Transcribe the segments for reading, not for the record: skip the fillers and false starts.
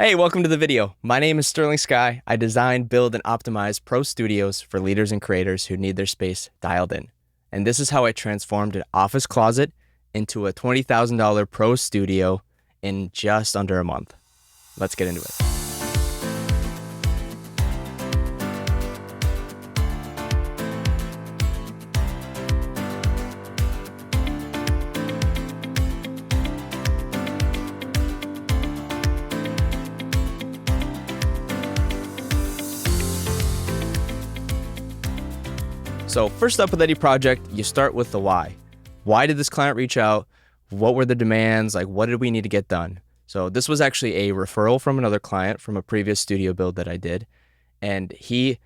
Hey, welcome to the video. My name is Skye. I design, build, and optimize pro studios for leaders and creators who need their space dialed in. And this is how I transformed an office closet into a $20,000 pro studio in just under a month. Let's get into it. So first up with any project, you start with the why. Why did this client reach out? What were the demands? Like, what did we need to get done? So this was actually a referral from another client from a previous studio build that I did. And he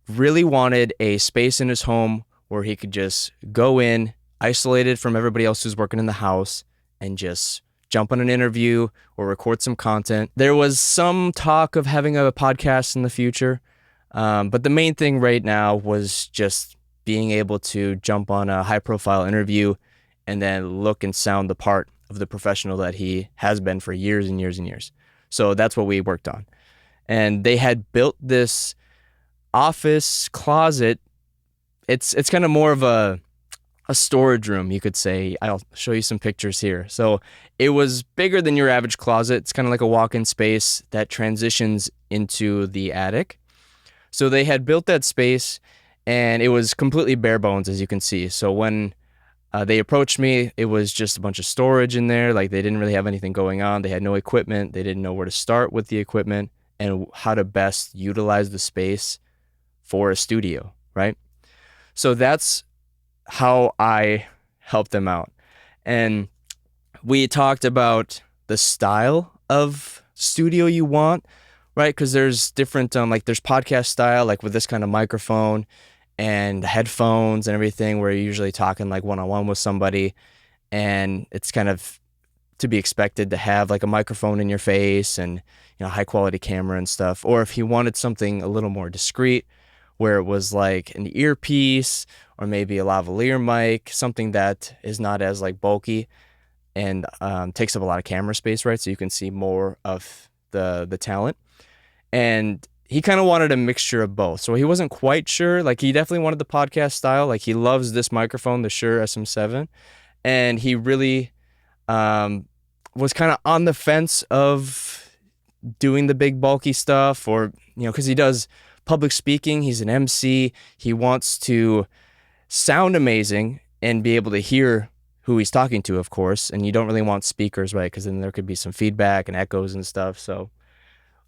really wanted a space in his home where he could just go in, isolated from everybody else who's working in the house, and just jump on an interview or record some content. There was some talk of having a podcast in the future, but the main thing right now was just being able to jump on a high-profile interview and then look and sound the part of the professional that he has been for years and years and years. So that's what we worked on. And they had built this office closet. It's kind of more of a storage room, you could say. I'll show you some pictures here. So it was bigger than your average closet. It's kind of like a walk-in space that transitions into the attic. So they had built that space, and it was completely bare bones, as you can see. So when they approached me, it was just a bunch of storage in there. Like, they didn't really have anything going on. They had no equipment. They didn't know where to start with the equipment and how to best utilize the space for a studio, right? So that's how I helped them out. And we talked about the style of studio you want, right? Because there's different, there's podcast style, like with this kind of microphone and headphones and everything, where you're usually talking like one-on-one with somebody, and it's kind of to be expected to have like a microphone in your face and, high quality camera and stuff. Or if you wanted something a little more discreet, where it was like an earpiece or maybe a lavalier mic, something that is not as like bulky and takes up a lot of camera space, right? So you can see more of the talent. And he kind of wanted a mixture of both. So he wasn't quite sure. Like, he definitely wanted the podcast style. Like, he loves this microphone, the Shure SM7. And he really was kind of on the fence of doing the big bulky stuff, or, because he does public speaking. He's an MC. He wants to sound amazing and be able to hear who he's talking to, of course. And you don't really want speakers, right? Because then there could be some feedback and echoes and stuff. So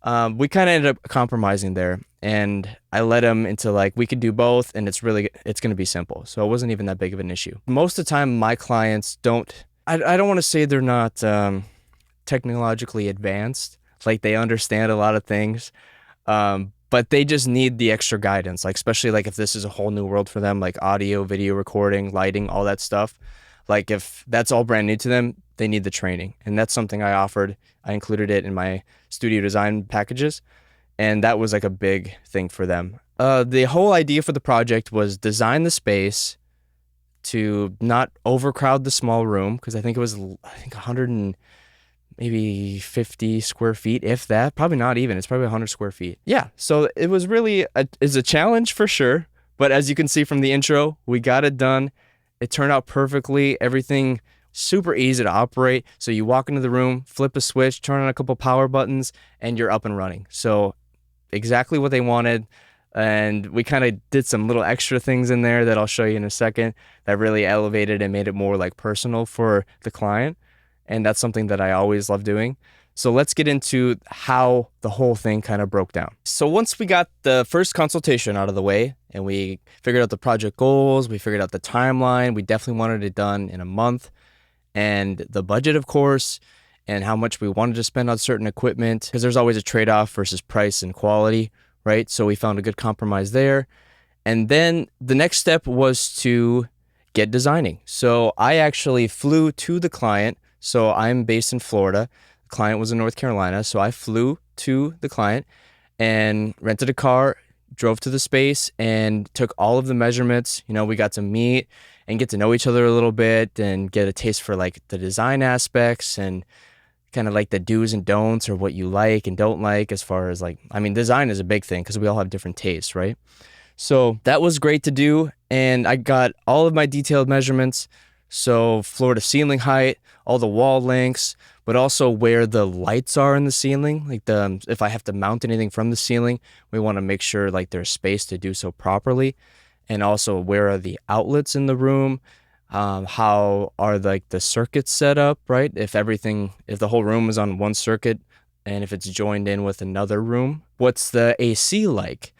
we kind of ended up compromising there, and I led him into like, we could do both, and it's going to be simple. So it wasn't even that big of an issue. Most of the time, my clients I don't want to say they're not technologically advanced, like they understand a lot of things, but they just need the extra guidance, like especially like if this is a whole new world for them, like audio, video recording, lighting, all that stuff. Like, if that's all brand new to them, they need the training. And that's something I offered. I included it in my studio design packages. And that was like a big thing for them. The whole idea for the project was design the space to not overcrowd the small room, because I think it was 100 and maybe 50 square feet, if that. Probably not even. It's probably 100 square feet. Yeah, so it was really is a challenge for sure. But as you can see from the intro, we got it done. It turned out perfectly. Everything super easy to operate. So you walk into the room, flip a switch, turn on a couple power buttons, and you're up and running. So exactly what they wanted. And we kind of did some little extra things in there that I'll show you in a second that really elevated and made it more like personal for the client. And that's something that I always love doing. So let's get into how the whole thing kind of broke down. So once we got the first consultation out of the way and we figured out the project goals, we figured out the timeline, we definitely wanted it done in a month, and the budget, of course, and how much we wanted to spend on certain equipment, because there's always a trade-off versus price and quality, right? So we found a good compromise there. And then the next step was to get designing. So I actually flew to the client. So I'm based in Florida. The client was in North Carolina. So I flew to the client and rented a car, drove to the space, and took all of the measurements. We got to meet and get to know each other a little bit and get a taste for like the design aspects and kind of like the do's and don'ts, or what you like and don't like, as far as like, I mean, design is a big thing because we all have different tastes, right? So that was great to do. And I got all of my detailed measurements. So floor to ceiling height, all the wall lengths, but also where the lights are in the ceiling. Like if I have to mount anything from the ceiling, we want to make sure like there's space to do so properly. And also, where are the outlets in the room? How are like the circuits set up, right? If the whole room is on one circuit and if it's joined in with another room, what's the AC like?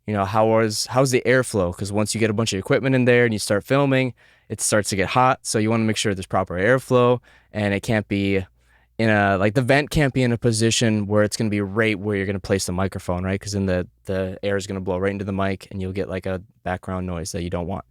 How's the airflow? Because once you get a bunch of equipment in there and you start filming, it starts to get hot. So you want to make sure there's proper airflow, and it can't be the vent can't be in a position where it's going to be right where you're going to place the microphone, right? Because then the air is going to blow right into the mic and you'll get like a background noise that you don't want.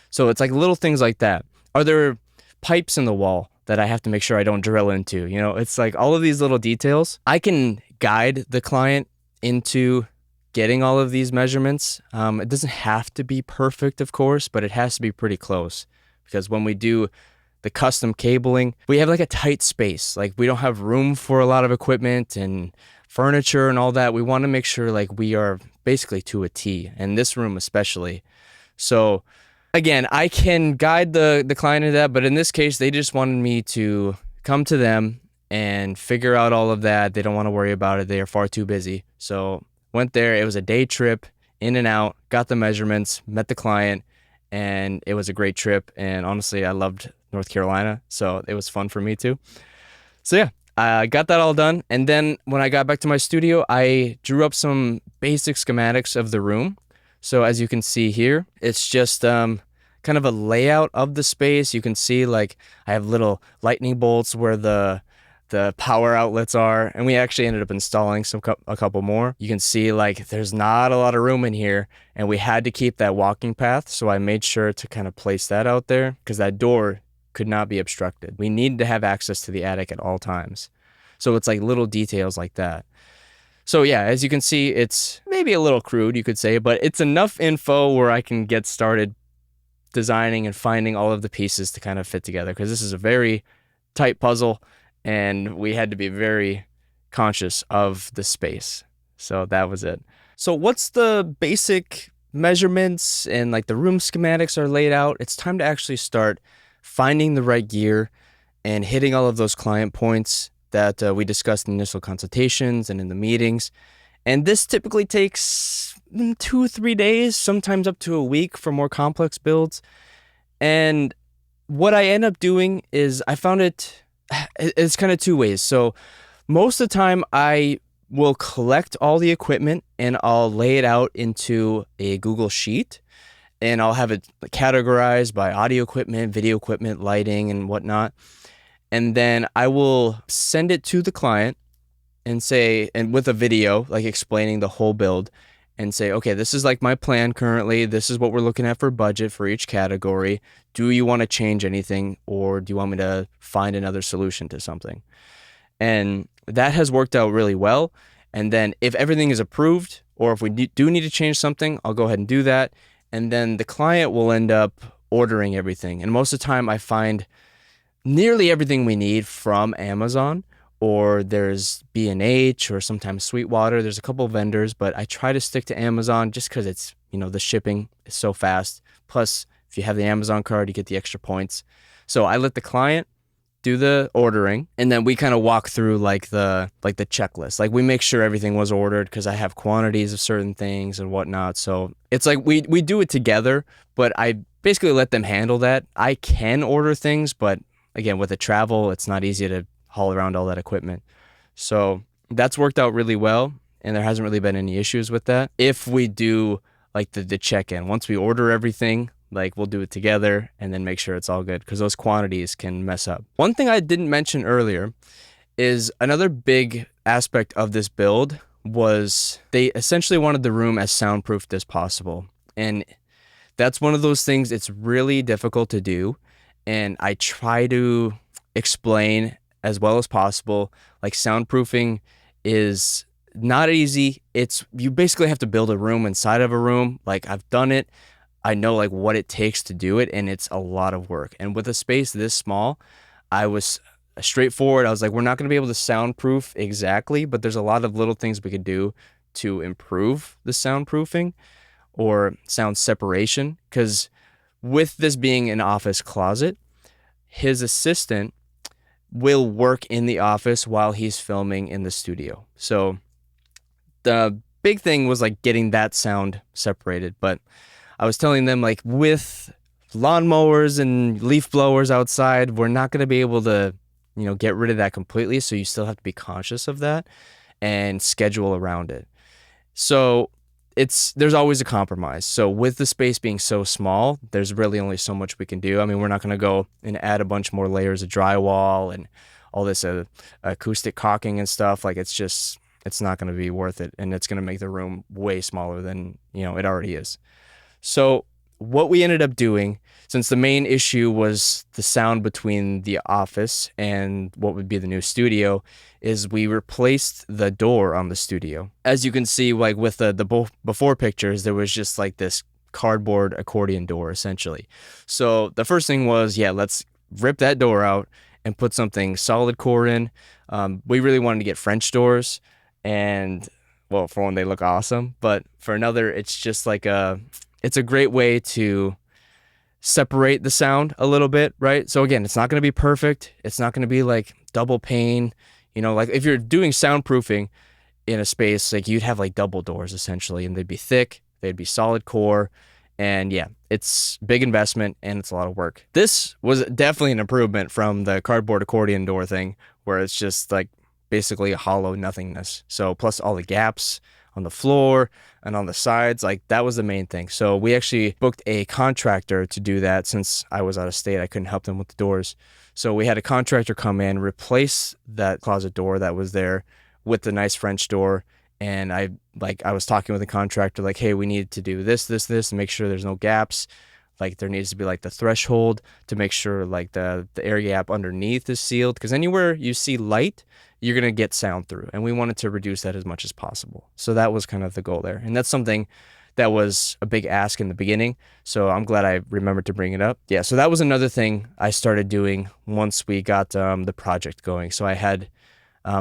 So it's like little things like that. Are there pipes in the wall that I have to make sure I don't drill into? It's like all of these little details. I can guide the client into getting all of these measurements. It doesn't have to be perfect, of course, but it has to be pretty close, because when we do the custom cabling, we have like a tight space. Like we don't have room for a lot of equipment and furniture and all that. We want to make sure like we are basically to a T, and this room especially. So again, I can guide the client into that, but in this case, they just wanted me to come to them and figure out all of that. They don't want to worry about it. They are far too busy. So went there. It was a day trip, in and out, got the measurements, met the client, and it was a great trip. And honestly, I loved North Carolina, so it was fun for me too. So yeah, I got that all done. And then when I got back to my studio, I drew up some basic schematics of the room. So as you can see here, it's just kind of a layout of the space. You can see like I have little lightning bolts where the power outlets are, and we actually ended up installing a couple more. You can see like there's not a lot of room in here, and we had to keep that walking path, so I made sure to kind of place that out there because that door could not be obstructed. We needed to have access to the attic at all times. So it's like little details like that. So yeah, as you can see, it's maybe a little crude, you could say, but it's enough info where I can get started designing and finding all of the pieces to kind of fit together, because this is a very tight puzzle and we had to be very conscious of the space. So that was it. So what's the basic measurements and like the room schematics are laid out, it's time to actually start finding the right gear and hitting all of those client points that we discussed in initial consultations and in the meetings. And this typically takes 2-3 days, sometimes up to a week for more complex builds. And what I end up doing is I found it's kind of two ways. So most of the time I will collect all the equipment and I'll lay it out into a Google Sheet, and I'll have it categorized by audio equipment, video equipment, lighting, and whatnot. And then I will send it to the client and with a video, like explaining the whole build, and say, okay, this is like my plan currently. This is what we're looking at for budget for each category. Do you want to change anything, or do you want me to find another solution to something? And that has worked out really well. And then if everything is approved, or if we do need to change something, I'll go ahead and do that. And then the client will end up ordering everything. And most of the time I find nearly everything we need from Amazon, or there's B&H, or sometimes Sweetwater. There's a couple of vendors, but I try to stick to Amazon just because it's, the shipping is so fast. Plus, if you have the Amazon card, you get the extra points. So I let the client do the ordering, and then we kind of walk through like the checklist. Like we make sure everything was ordered because I have quantities of certain things and whatnot. So it's like we do it together, but I basically let them handle that. I can order things, but again, with the travel, it's not easy to haul around all that equipment. So that's worked out really well, and there hasn't really been any issues with that. If we do like the check-in, once we order everything, like we'll do it together and then make sure it's all good, because those quantities can mess up. One thing I didn't mention earlier is another big aspect of this build was they essentially wanted the room as soundproofed as possible. And that's one of those things, it's really difficult to do. And I try to explain as well as possible, like soundproofing is not easy. You basically have to build a room inside of a room. Like I've done it. I know like what it takes to do it, and it's a lot of work. And with a space this small, I was straightforward. I was like, we're not going to be able to soundproof exactly, but there's a lot of little things we could do to improve the soundproofing or sound separation. Because with this being an office closet, his assistant will work in the office while he's filming in the studio. So the big thing was like getting that sound separated. But I was telling them, like, with lawnmowers and leaf blowers outside, we're not going to be able to, get rid of that completely. So you still have to be conscious of that and schedule around it. So there's always a compromise. So with the space being so small, there's really only so much we can do. I mean, we're not going to go and add a bunch more layers of drywall and all this acoustic caulking and stuff. Like, it's not going to be worth it, and it's going to make the room way smaller than it already is. So what we ended up doing, since the main issue was the sound between the office and what would be the new studio, is we replaced the door on the studio. As you can see, like with the before pictures, there was just like this cardboard accordion door essentially. So the first thing was, let's rip that door out and put something solid core in. We really wanted to get French doors, and well, for one, they look awesome, but for another, it's just like it's a great way to separate the sound a little bit, right? So again, it's not going to be perfect. It's not going to be like double pane. Like if you're doing soundproofing in a space, like you'd have like double doors essentially, and they'd be thick, they'd be solid core, and it's big investment and it's a lot of work. This was definitely an improvement from the cardboard accordion door thing, where it's just like basically a hollow nothingness. So plus all the gaps on the floor and on the sides, like that was the main thing. So we actually booked a contractor to do that. Since I was out of state, I couldn't help them with the doors. So we had a contractor come in, replace that closet door that was there with the nice French door. And I was talking with the contractor, like, hey, we need to do this, and make sure there's no gaps. Like there needs to be like the threshold to make sure like the air gap underneath is sealed, because anywhere you see light, you're going to get sound through. And we wanted to reduce that as much as possible. So that was kind of the goal there. And that's something that was a big ask in the beginning. So I'm glad I remembered to bring it up. Yeah, so that was another thing I started doing once we got the project going. So I had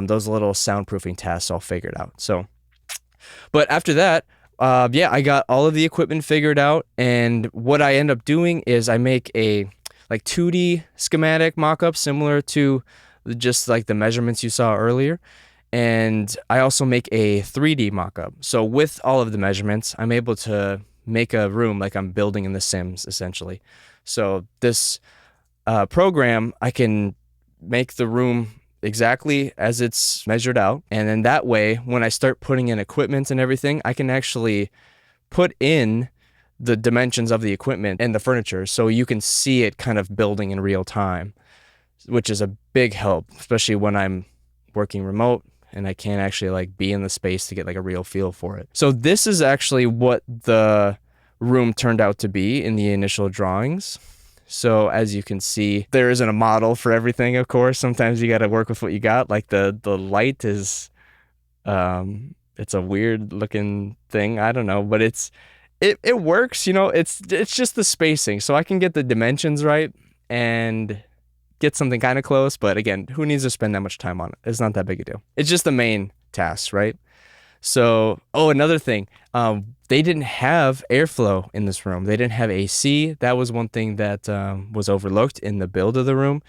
those little soundproofing tasks all figured out. So, but after that, I got all of the equipment figured out. And what I end up doing is I make a like 2D schematic mock-up similar to just like the measurements you saw earlier. And I also make a 3D mock-up. So with all of the measurements, I'm able to make a room like I'm building in The Sims, essentially. So this program, I can make the room exactly as it's measured out. And then that way, when I start putting in equipment and everything, I can actually put in the dimensions of the equipment and the furniture so you can see it kind of building in real time, which is a big help, especially when I'm working remote and I can't actually like be in the space to get like a real feel for it. So this is actually what the room turned out to be in the initial drawings. So as you can see, there isn't a model for everything, of course. Sometimes you got to work with what you got. Like the light is, it's a weird looking thing. I don't know, but it works, it's just the spacing. So I can get the dimensions right and get something kind of close, but again, who needs to spend that much time on it? It's not that big a deal. It's just the main task, right? So, another thing, they didn't have airflow in this room. They didn't have AC. That was one thing that was overlooked in the build of the room.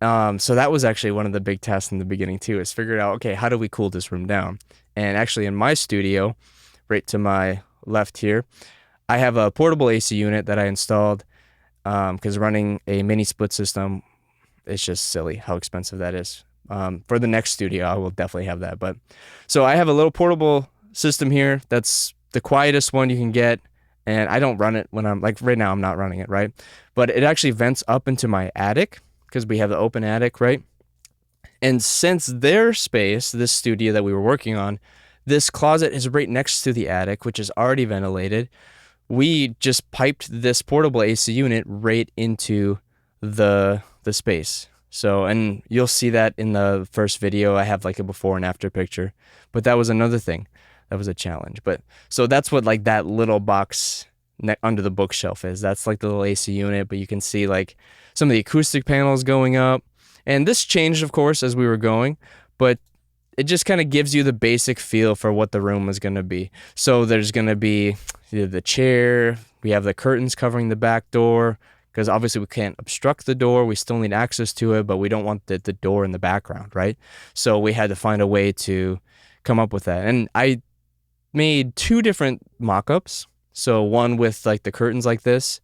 So that was actually one of the big tasks in the beginning too, is figure out, okay, how do we cool this room down? And actually in my studio, right to my left here, I have a portable AC unit that I installed because running a mini split system, it's just silly how expensive that is. For the next studio, I will definitely have that. But so I have a little portable system here. That's the quietest one you can get. And I don't run it when I'm like right now, I'm not running it, right? But it actually vents up into my attic because we have the open attic, right? And since their space, this studio that we were working on, this closet is right next to the attic, which is already ventilated. We just piped this portable AC unit right into the space. So, and you'll see that in the first video. I have like a before and after picture, but that was another thing. That was a challenge. But so that's what like that little box under the bookshelf is. That's like the little AC unit, but you can see like some of the acoustic panels going up. And this changed, of course, as we were going, but it just kind of gives you the basic feel for what the room is going to be. So there's going to be the chair, we have the curtains covering the back door, because obviously we can't obstruct the door. We still need access to it, but we don't want the door in the background, right? So we had to find a way to come up with that. And I made 2 different mock-ups. So one with like the curtains like this,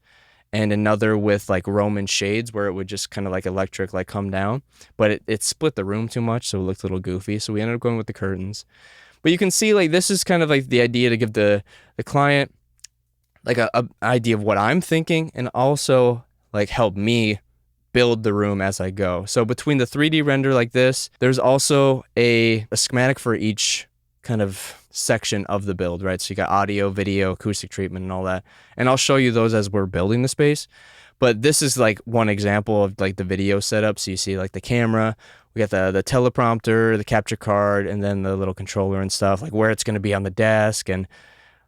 and another with like Roman shades where it would just kind of like electric like come down, but it split the room too much, so it looked a little goofy. So we ended up going with the curtains. But you can see like this is kind of like the idea to give the client like a idea of what I'm thinking, and also like help me build the room as I go. So between the 3D render like this, there's also a schematic for each kind of section of the build, right? So you got audio, video, acoustic treatment, and all that. And I'll show you those as we're building the space. But this is like one example of like the video setup. So you see like the camera, we got the teleprompter, the capture card, and then the little controller and stuff, like where it's going to be on the desk, and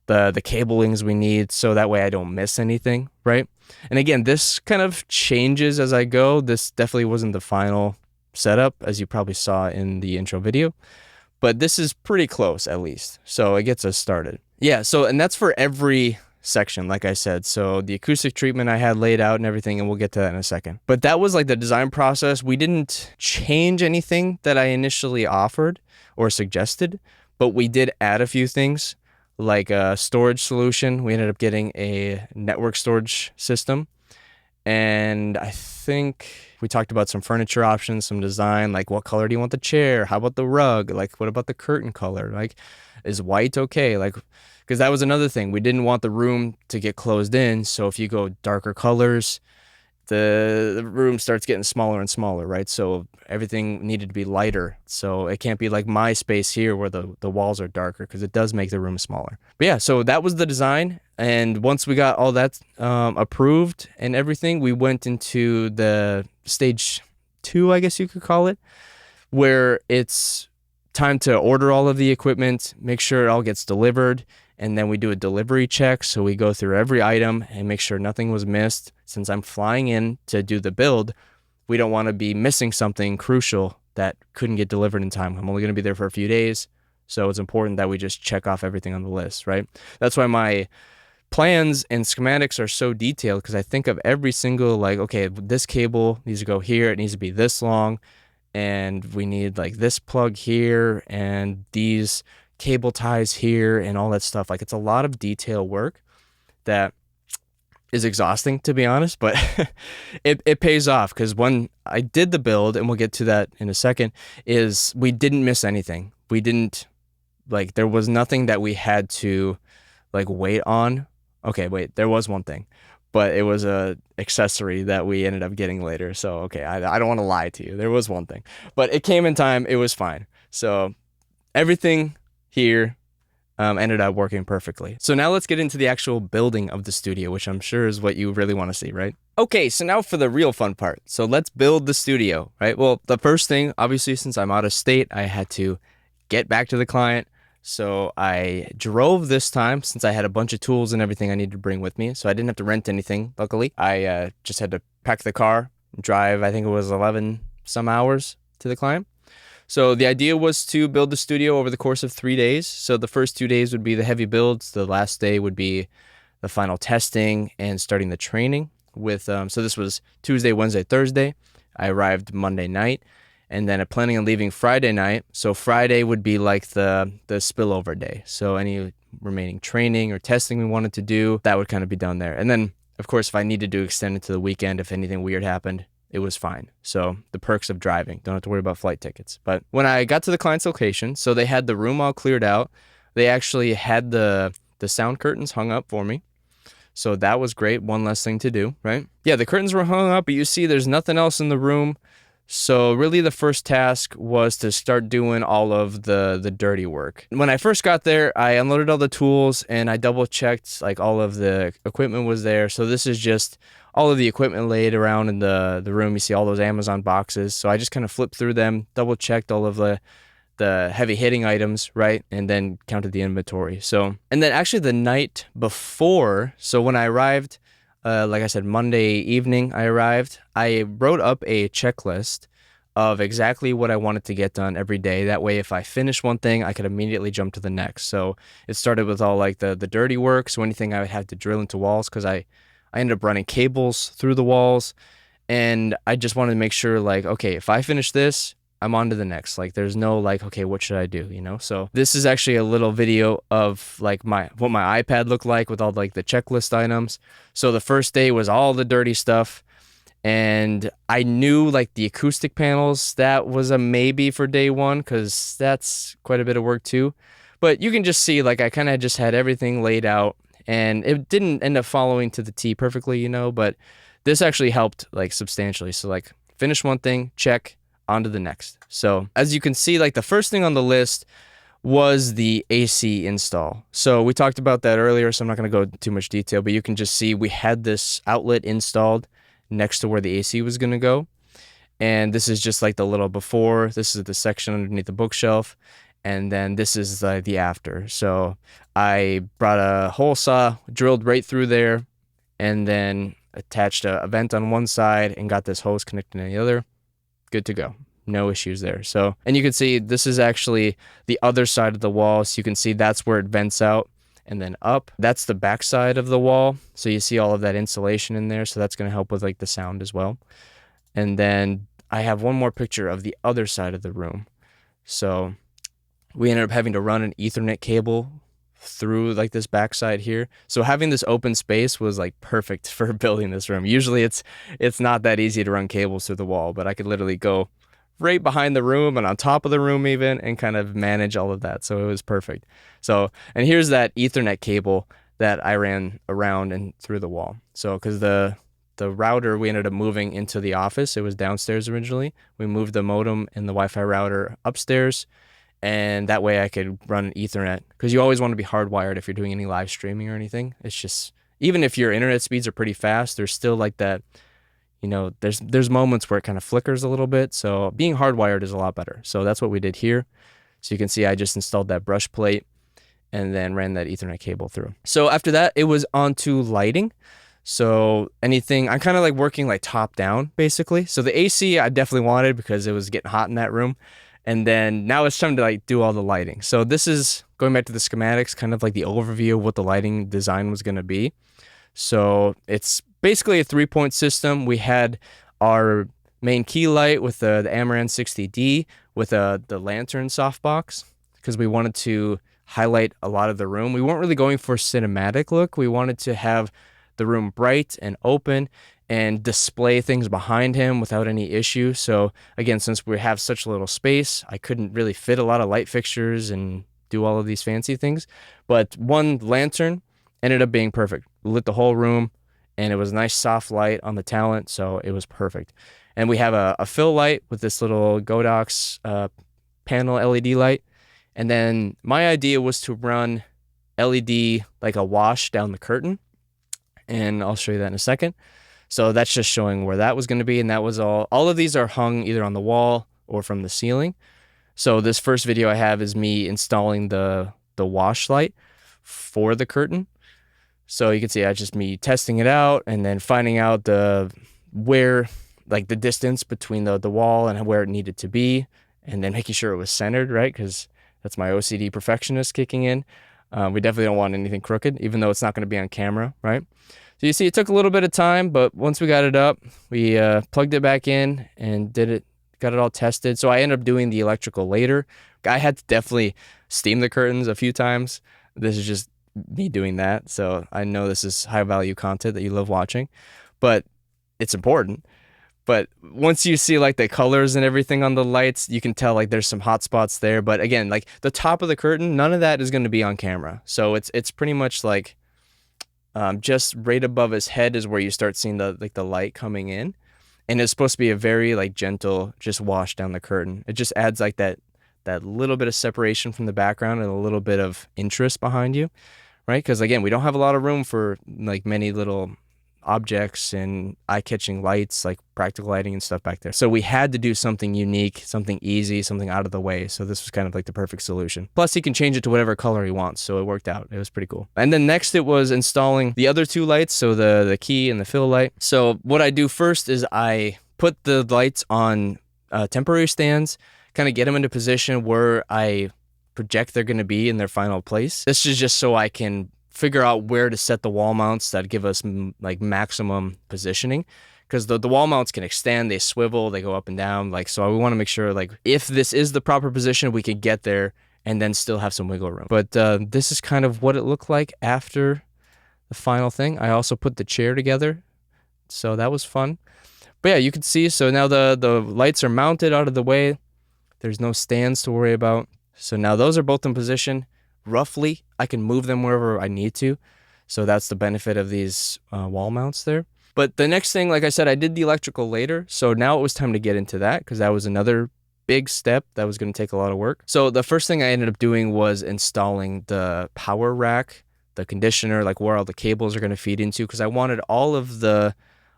the cablings we need, so that way I don't miss anything, right? And again, this kind of changes as I go. This definitely wasn't the final setup, as you probably saw in the intro video, but this is pretty close at least. So it gets us started. Yeah, so, and that's for every section, like I said. So the acoustic treatment I had laid out and everything, and we'll get to that in a second. But that was like the design process. We didn't change anything that I initially offered or suggested, but we did add a few things, like a storage solution. We ended up getting a network storage system. And I think we talked about some furniture options, some design, like what color do you want the chair? How about the rug? Like, what about the curtain color? Like, is white okay? Like, because that was another thing. We didn't want the room to get closed in. So if you go darker colors, the room starts getting smaller and smaller, right? So everything needed to be lighter. So it can't be like my space here where the walls are darker, because it does make the room smaller. But yeah, so that was the design. And once we got all that approved and everything, we went into the stage 2, I guess you could call it, where it's time to order all of the equipment, make sure it all gets delivered, and then we do a delivery check. So we go through every item and make sure nothing was missed. Since I'm flying in to do the build, we don't want to be missing something crucial that couldn't get delivered in time. I'm only going to be there for a few days, so it's important that we just check off everything on the list, right? That's why my plans and schematics are so detailed, because I think of every single, like, okay, this cable needs to go here, it needs to be this long, and we need like this plug here, and these cable ties here, and all that stuff. Like, it's a lot of detail work that is exhausting, to be honest, but it pays off, because when I did the build, and we'll get to that in a second, is we didn't miss anything. We didn't, like, there was nothing that we had to like wait on. Okay, wait, there was one thing, but it was a accessory that we ended up getting later. So, okay, I don't want to lie to you. There was one thing, but it came in time. It was fine. So everything here ended up working perfectly. So now let's get into the actual building of the studio, which I'm sure is what you really want to see, right? Okay, so now for the real fun part. So let's build the studio, right? Well, the first thing, obviously, since I'm out of state, I had to get back to the client. So I drove this time, since I had a bunch of tools and everything I needed to bring with me. So I didn't have to rent anything, luckily. I just had to pack the car, drive, I think it was 11 some hours to the client. So the idea was to build the studio over the course of 3 days. So the first 2 days would be the heavy builds. The last day would be the final testing and starting the training with, so this was Tuesday, Wednesday, Thursday. I arrived Monday night, and then I'm planning on leaving Friday night. So Friday would be like the spillover day. So any remaining training or testing we wanted to do, that would kind of be done there. And then, of course, if I needed to extend it to the weekend, if anything weird happened, it was fine. So the perks of driving, don't have to worry about flight tickets. But when I got to the client's location, so they had the room all cleared out. They actually had the sound curtains hung up for me. So that was great. One less thing to do, right? Yeah, the curtains were hung up, but you see there's nothing else in the room. So really the first task was to start doing all of the dirty work. When I first got there, I unloaded all the tools and I double checked like all of the equipment was there. So this is just all of the equipment laid around in the room. You see all those Amazon boxes. So I just kind of flipped through them, double checked all of the heavy hitting items, right? And then counted the inventory. So, and then actually the night before, so when I arrived, like I said, Monday evening I arrived, I wrote up a checklist of exactly what I wanted to get done every day. That way, if I finish one thing, I could immediately jump to the next. So it started with all like the dirty work. So anything I would have to drill into walls, because I ended up running cables through the walls, and I just wanted to make sure, like, okay, if I finish this, I'm on to the next. Like, there's no like, okay, what should I do, you know? So this is actually a little video of like what my iPad looked like with all like the checklist items. So the first day was all the dirty stuff, and I knew like the acoustic panels, that was a maybe for day one, because that's quite a bit of work too. But you can just see, like, I kind of just had everything laid out, and it didn't end up following to the T perfectly, you know, but this actually helped like substantially. So like, finish one thing, check, on to the next. So as you can see, like the first thing on the list was the AC install. So we talked about that earlier, so I'm not going to go into too much detail, but you can just see we had this outlet installed next to where the AC was going to go. And this is just like the little before. This is the section underneath the bookshelf. And then this is the after. So I brought a hole saw, drilled right through there, and then attached a vent on one side and got this hose connected to the other. Good to go. No issues there. So, and you can see this is actually the other side of the wall. So you can see that's where it vents out and then up. That's the back side of the wall. So you see all of that insulation in there. So that's going to help with like the sound as well. And then I have one more picture of the other side of the room. So we ended up having to run an Ethernet cable through like this backside here. So having this open space was like perfect for building this room. Usually it's not that easy to run cables through the wall, but I could literally go right behind the room and on top of the room even, and kind of manage all of that. So it was perfect. So, and here's that Ethernet cable that I ran around and through the wall. So because the router we ended up moving into the office, it was downstairs originally. We moved the modem and the Wi-Fi router upstairs, and that way I could run an Ethernet, because you always want to be hardwired if you're doing any live streaming or anything. It's just, even if your internet speeds are pretty fast, there's still like that, you know, there's moments where it kind of flickers a little bit. So being hardwired is a lot better. So that's what we did here. So you can see I just installed that brush plate and then ran that Ethernet cable through. So after that, it was onto lighting. So anything, I'm kind of like working like top down basically. So the AC I definitely wanted because it was getting hot in that room. And then now it's time to like do all the lighting. So this is going back to the schematics, kind of like the overview of what the lighting design was going to be. So it's basically a 3-point system. We had our main key light with the Amaran 60D with the lantern softbox, because we wanted to highlight a lot of the room. We weren't really going for a cinematic look. We wanted to have the room bright and open and display things behind him without any issue. So again, since we have such little space, I couldn't really fit a lot of light fixtures and do all of these fancy things. But one lantern ended up being perfect. We lit the whole room, and it was a nice soft light on the talent, so it was perfect. And we have a fill light with this little Godox panel LED light. And then my idea was to run LED like a wash down the curtain, and I'll show you that in a second. So that's just showing where that was going to be, and that was all. All of these are hung either on the wall or from the ceiling. So this first video I have is me installing the wash light for the curtain. So you can see I just me testing it out and then finding out where like the distance between the wall and where it needed to be, and then making sure it was centered, right? Because that's my OCD perfectionist kicking in. We definitely don't want anything crooked, even though it's not going to be on camera, right? So you see it took a little bit of time, but once we got it up, we plugged it back in and got it all tested. So I ended up doing the electrical later. I had to definitely steam the curtains a few times. This is just me doing that. So I know this is high value content that you love watching, but it's important. But once you see like the colors and everything on the lights, you can tell like there's some hot spots there. But again, like the top of the curtain, none of that is going to be on camera. So it's pretty much like just right above his head is where you start seeing the light coming in, and it's supposed to be a very like gentle just wash down the curtain. It just adds like that little bit of separation from the background and a little bit of interest behind you, right? Because again, we don't have a lot of room for like many little objects and eye-catching lights, like practical lighting and stuff back there. So we had to do something unique, something easy, something out of the way. So this was kind of like the perfect solution. Plus he can change it to whatever color he wants. So it worked out. It was pretty cool. And then next it was installing the other two lights. So the key and the fill light. So what I do first is I put the lights on temporary stands, kind of get them into position where I project they're going to be in their final place. This is just so I can figure out where to set the wall mounts that give us like maximum positioning, because the wall mounts can extend, they swivel, they go up and down. Like, so we want to make sure like if this is the proper position, we can get there and then still have some wiggle room. But this is kind of what it looked like after the final thing. I also put the chair together, so that was fun. But yeah, you can see, so now the lights are mounted out of the way. There's no stands to worry about. So now those are both in position. Roughly, I can move them wherever I need to. So that's the benefit of these wall mounts there. But the next thing, like I said, I did the electrical later. So now it was time to get into that, because that was another big step that was going to take a lot of work. So the first thing I ended up doing was installing the power rack, the conditioner, like where all the cables are going to feed into, because I wanted all of the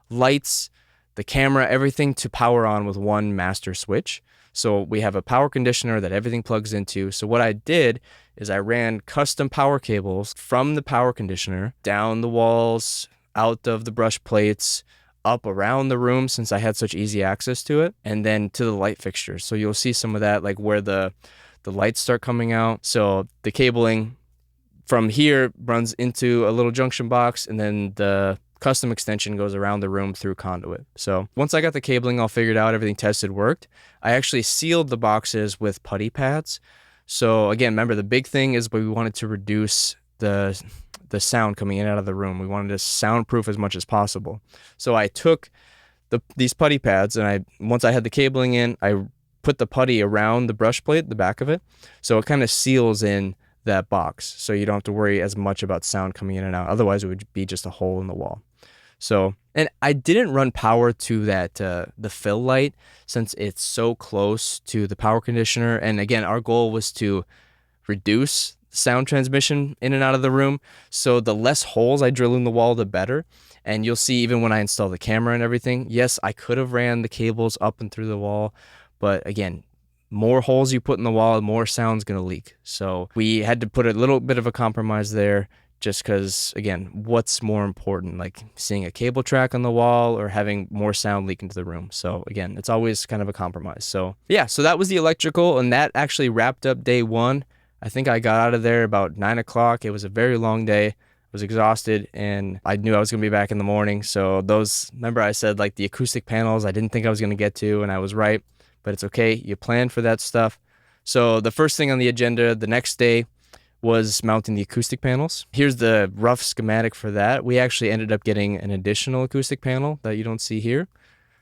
lights, the camera, everything to power on with one master switch. So we have a power conditioner that everything plugs into. So what I did is I ran custom power cables from the power conditioner down the walls, out of the brush plates, up around the room since I had such easy access to it, and then to the light fixtures. So you'll see some of that, like where the lights start coming out. So the cabling from here runs into a little junction box, and then the custom extension goes around the room through conduit. So once I got the cabling all figured out, everything tested worked, I actually sealed the boxes with putty pads. So again, remember the big thing is we wanted to reduce the sound coming in and out of the room. We wanted to soundproof as much as possible. So I took these putty pads, and once I had the cabling in, I put the putty around the brush plate, the back of it, so it kind of seals in that box, so you don't have to worry as much about sound coming in and out. Otherwise, it would be just a hole in the wall. So, and I didn't run power to that the fill light, since it's so close to the power conditioner. And again, our goal was to reduce sound transmission in and out of the room. So the less holes I drill in the wall, the better. And you'll see even when I install the camera and everything, yes, I could have ran the cables up and through the wall, but again, more holes you put in the wall, more sound's going to leak. So we had to put a little bit of a compromise there, just because, again, what's more important, like seeing a cable track on the wall or having more sound leak into the room? So again, it's always kind of a compromise. So yeah, so that was the electrical, and that actually wrapped up day one. I think I got out of there about 9 o'clock. It was a very long day. I was exhausted, and I knew I was going to be back in the morning. So remember I said like the acoustic panels, I didn't think I was going to get to, and I was right. But it's okay, you plan for that stuff. So the first thing on the agenda the next day was mounting the acoustic panels. Here's the rough schematic for that. We actually ended up getting an additional acoustic panel that you don't see here,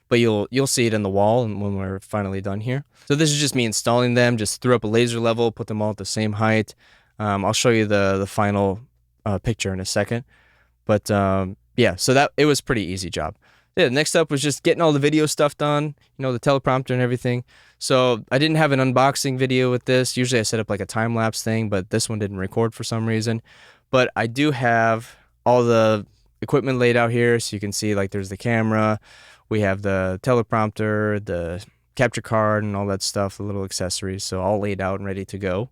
but you'll see it in the wall when we're finally done here. So this is just me installing them, just threw up a laser level, put them all at the same height. I'll show you the final picture in a second. But yeah, so it was a pretty easy job. Yeah, next up was just getting all the video stuff done, the teleprompter and everything. So I didn't have an unboxing video with this. Usually I set up like a time-lapse thing, but this one didn't record for some reason. But I do have all the equipment laid out here, so you can see like there's the camera, we have the teleprompter, the capture card, and all that stuff, the little accessories, so all laid out and ready to go.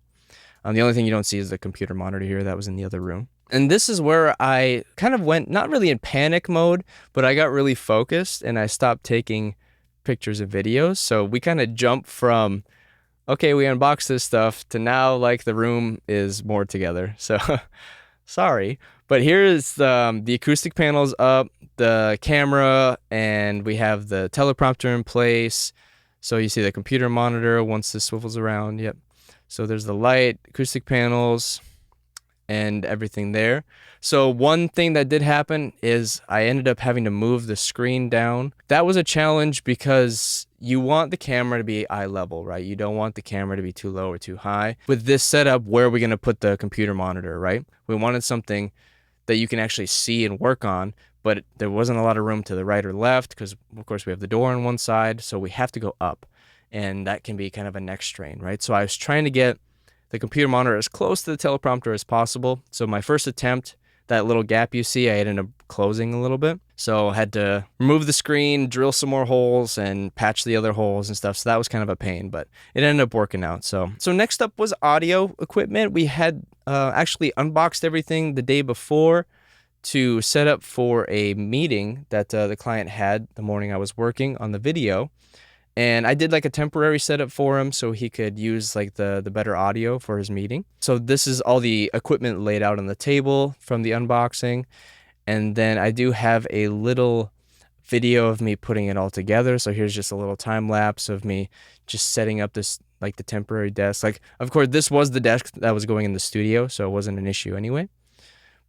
The only thing you don't see is the computer monitor here that was in the other room. And this is where I kind of went, not really in panic mode, but I got really focused and I stopped taking pictures and videos. So we kind of jumped from, okay, we unboxed this stuff, to now like the room is more together. So sorry, but here is the acoustic panels up, the camera, and we have the teleprompter in place. So you see the computer monitor once this swivels around. Yep. So there's the light, acoustic panels, and everything there. So one thing that did happen is I ended up having to move the screen down. That was a challenge because you want the camera to be eye level, right? You don't want the camera to be too low or too high. With this setup, where are we going to put the computer monitor, right? We wanted something that you can actually see and work on, but there wasn't a lot of room to the right or left because, of course, we have the door on one side, so we have to go up. And that can be kind of a neck strain, right? So I was trying to get the computer monitor as close to the teleprompter as possible. So my first attempt, that little gap you see, I ended up closing a little bit. So I had to remove the screen, drill some more holes, and patch the other holes and stuff. So that was kind of a pain, but it ended up working out. So next up was audio equipment. We had actually unboxed everything the day before to set up for a meeting that the client had the morning I was working on the video. And I did like a temporary setup for him so he could use like the better audio for his meeting. So this is all the equipment laid out on the table from the unboxing. And then I do have a little video of me putting it all together. So here's just a little time lapse of me just setting up this, like the temporary desk. Like, of course, this was the desk that was going in the studio, so it wasn't an issue anyway.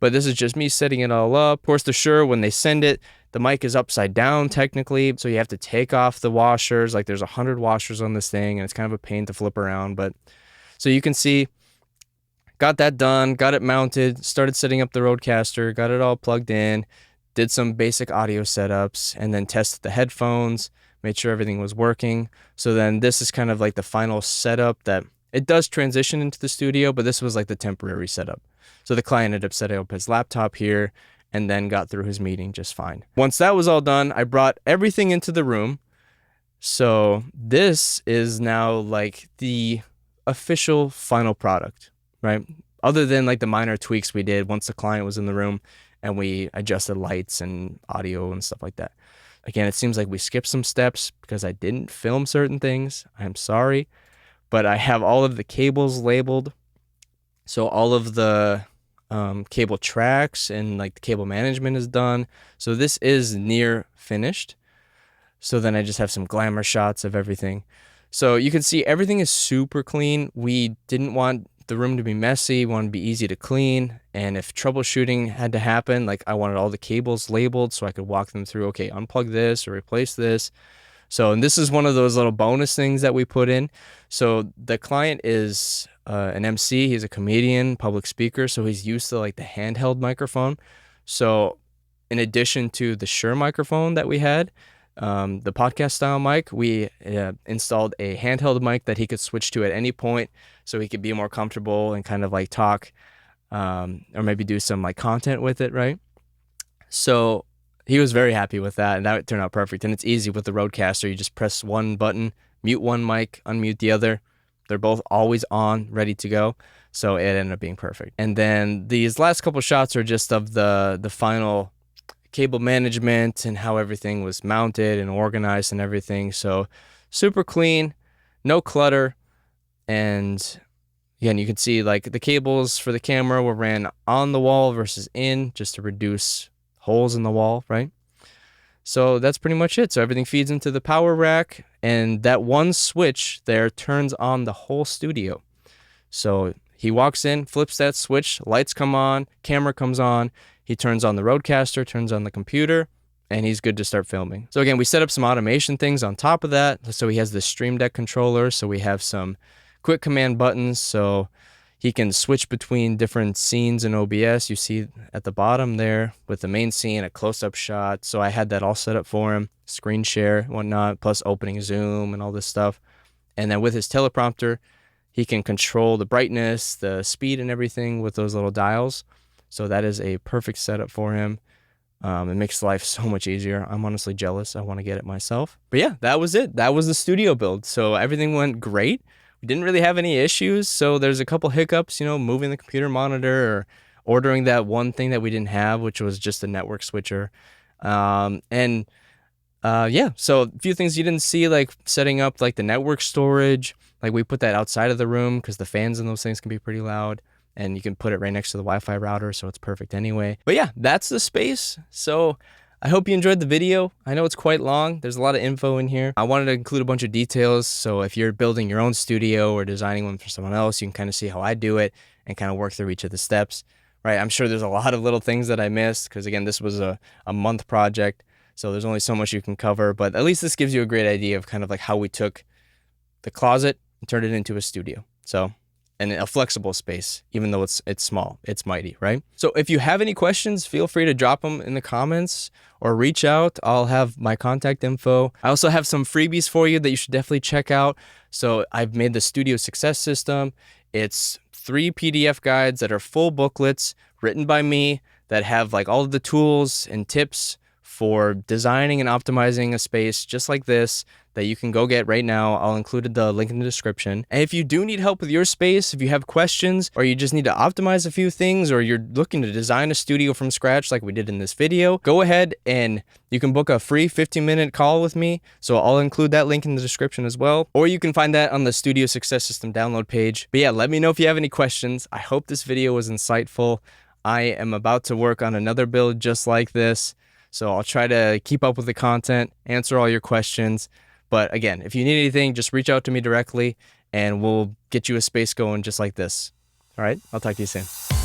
But this is just me setting it all up. Of course, sure, when they send it, the mic is upside down technically, so you have to take off the washers. Like there's 100 washers on this thing, and it's kind of a pain to flip around. But so you can see, got that done, got it mounted, started setting up the Rodecaster, got it all plugged in, did some basic audio setups, and then tested the headphones, made sure everything was working. So then this is kind of like the final setup that it does transition into the studio, but this was like the temporary setup. So the client ended up setting up his laptop here and then got through his meeting just fine. Once that was all done, I brought everything into the room. So this is now like the official final product, right? Other than like the minor tweaks we did once the client was in the room and we adjusted lights and audio and stuff like that. Again, it seems like we skipped some steps because I didn't film certain things. I'm sorry, but I have all of the cables labeled. So all of the cable tracks and like the cable management is done. So this is near finished. So then I just have some glamour shots of everything. So you can see everything is super clean. We didn't want the room to be messy, wanted to be easy to clean. And if troubleshooting had to happen, like I wanted all the cables labeled so I could walk them through, okay, unplug this or replace this. So, and this is one of those little bonus things that we put in. So the client is an MC, he's a comedian, public speaker, so he's used to like the handheld microphone. So in addition to the Shure microphone that we had, the podcast style mic, we installed a handheld mic that he could switch to at any point so he could be more comfortable and kind of like talk or maybe do some like content with it, right? So he was very happy with that, and that turned out perfect. And it's easy with the Rodecaster. You just press one button, mute one mic, unmute the other. They're both always on, ready to go. So it ended up being perfect. And then these last couple shots are just of the final cable management and how everything was mounted and organized and everything. So super clean, no clutter. And again, you can see like the cables for the camera were ran on the wall versus in, just to reduce holes in the wall, right? So that's pretty much it. So everything feeds into the power rack, and that one switch there turns on the whole studio. So he walks in, flips that switch, lights come on, camera comes on, he turns on the Rodecaster, turns on the computer, and he's good to start filming. So again, we set up some automation things on top of that. So he has the Stream Deck controller, so we have some quick command buttons, so he can switch between different scenes in OBS. You see at the bottom there with the main scene, a close-up shot. So I had that all set up for him, screen share, whatnot, plus opening Zoom and all this stuff. And then with his teleprompter, he can control the brightness, the speed, and everything with those little dials. So that is a perfect setup for him. It makes life so much easier. I'm honestly jealous. I want to get it myself. But yeah, that was it. That was the studio build. So everything went great. We didn't really have any issues. So there's a couple hiccups, you know, moving the computer monitor or ordering that one thing that we didn't have, which was just a network switcher. Yeah, so a few things you didn't see, like setting up like the network storage. Like we put that outside of the room because the fans in those things can be pretty loud. And you can put it right next to the Wi-Fi router, so it's perfect anyway. But yeah, that's the space. So I hope you enjoyed the video. I know it's quite long. There's a lot of info in here. I wanted to include a bunch of details, so if you're building your own studio or designing one for someone else, you can kind of see how I do it and kind of work through each of the steps, right? I'm sure there's a lot of little things that I missed because, again, this was a month project, so there's only so much you can cover. But at least this gives you a great idea of kind of like how we took the closet and turned it into a studio. So, and a flexible space, even though it's small, it's mighty, right? So if you have any questions, feel free to drop them in the comments or reach out. I'll have my contact info. I also have some freebies for you that you should definitely check out. So I've made the Studio Success System. It's 3 PDF guides that are full booklets written by me that have like all of the tools and tips for designing and optimizing a space just like this that you can go get right now. I'll include the link in the description. And if you do need help with your space, if you have questions, or you just need to optimize a few things, or you're looking to design a studio from scratch like we did in this video, go ahead and you can book a free 15-minute call with me. So I'll include that link in the description as well. Or you can find that on the Studio Success System download page. But yeah, let me know if you have any questions. I hope this video was insightful. I am about to work on another build just like this. So I'll try to keep up with the content, answer all your questions. But again, if you need anything, just reach out to me directly and we'll get you a space going just like this. All right, I'll talk to you soon.